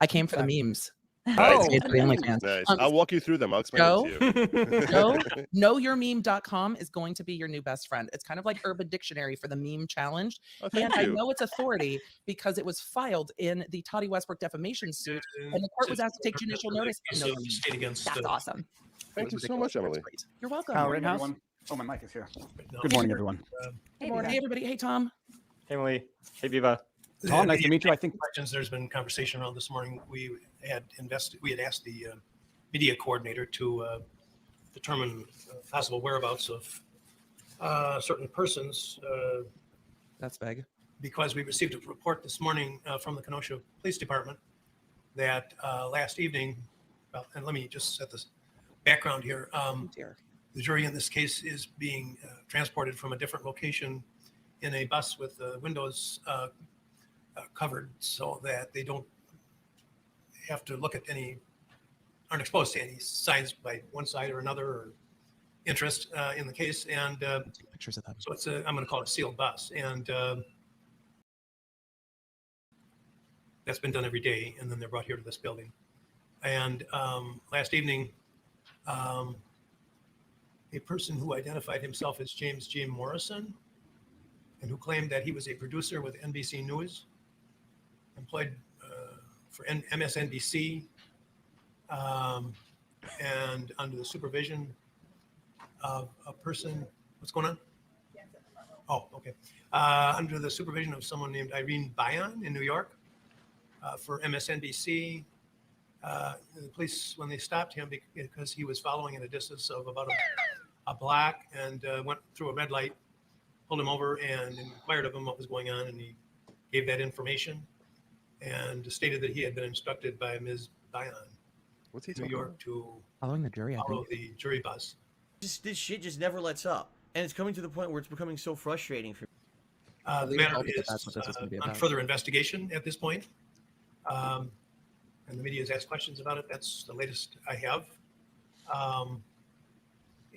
I came for the memes. Oh, It's the OnlyFans. Nice. I'll walk you through them. I'll explain it to you. Knowyourmeme.com is going to be your new best friend. It's kind of like Urban Dictionary for the meme challenge. Oh, And thank I you. know it's authority because it was filed in the Toddy Westbrook defamation suit, and the court was asked to take judicial notice. That's awesome. Thank you so much, Emily. You're welcome. Kyle Rittenhouse. Oh, my mic is here. Good morning, everyone. Good morning. Hey, everybody. Hey, Tom. Hey, Emily. Hey, Viva. Tom, nice to meet you. I think questions. There's been conversation around this morning. We had asked the media coordinator to determine possible whereabouts of certain persons. That's vague. Because we received a report this morning from the Kenosha Police Department that last evening, and let me just set this background here. The jury in this case is being transported from a different location in a bus with windows covered so that they don't have to look at aren't exposed to any signs by one side or another or interest in the case. And pictures of that. So I'm going to call it a sealed bus. And that's been done every day. And then they're brought here to this building. And last evening, a person who identified himself as James J. Morrison and who claimed that he was a producer with NBC News, employed for MSNBC, and under the supervision of a person, what's going on? Oh, okay. Under the supervision of someone named Irene Bayan in New York for MSNBC. The police, when they stopped him because he was following at a distance of about a block and went through a red light, pulled him over and inquired of him what was going on, and he gave that information and stated that he had been instructed by Ms. Bayan, What's he New York, to following the jury. follow the jury bus. This shit just never lets up, and it's coming to the point where it's becoming so frustrating for me. The matter is on further investigation at this point, and the media has asked questions about it. That's the latest I have.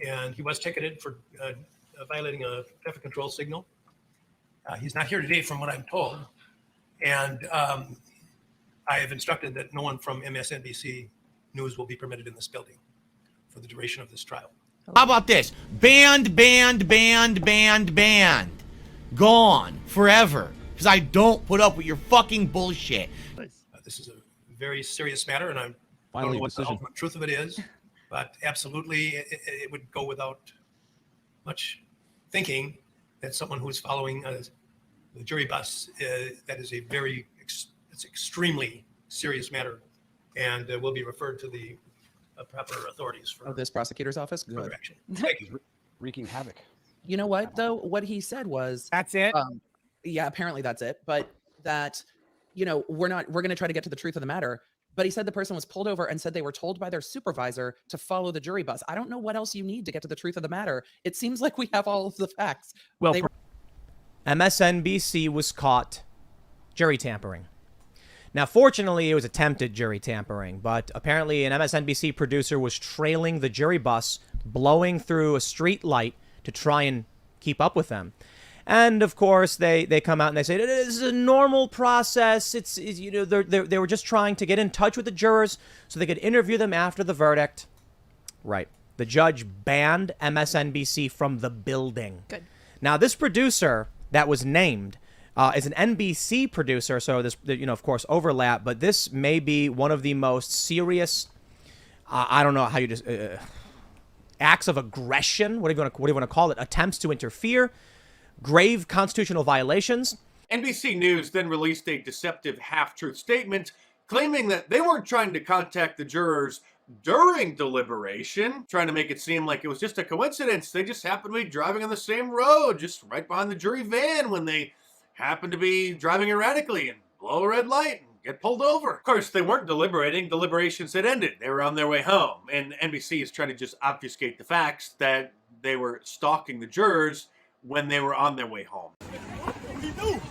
And he was ticketed for violating a traffic control signal. He's not here today, from what I'm told. And I have instructed that no one from MSNBC News will be permitted in this building for the duration of this trial. How about this? Banned. Gone forever. Because I don't put up with your fucking bullshit. This is a very serious matter, and I don't know what the ultimate truth of it is, but absolutely it would go without much thinking that someone who's following the jury bus, that is it's extremely serious matter, and will be referred to the proper authorities for this prosecutor's office. further Good. action. Thank you. wreaking havoc. You know what, though? What he said was, That's it. yeah, apparently that's it. But that, we're going to try to get to the truth of the matter. But he said the person was pulled over and said they were told by their supervisor to follow the jury bus. I don't know what else you need to get to the truth of the matter. It seems like we have all of the facts. Well, MSNBC was caught jury tampering. Now, fortunately, it was attempted jury tampering, but apparently an MSNBC producer was trailing the jury bus, blowing through a street light to try and keep up with them. And of course, they come out and they say this is a normal process. They were just trying to get in touch with the jurors so they could interview them after the verdict. Right. The judge banned MSNBC from the building. Good. Now, this producer that was named is an NBC producer, so this, of course, overlap. But this may be one of the most serious. I don't know how you just acts of aggression. What do you want to call it? Attempts to interfere. Grave constitutional violations. NBC News then released a deceptive half-truth statement claiming that they weren't trying to contact the jurors during deliberation, trying to make it seem like it was just a coincidence. They just happened to be driving on the same road, just right behind the jury van when they happened to be driving erratically and blow a red light and get pulled over. Of course, they weren't deliberating. Deliberations had ended. They were on their way home. And NBC is trying to just obfuscate the facts that they were stalking the jurors when they were on their way home. What do you do?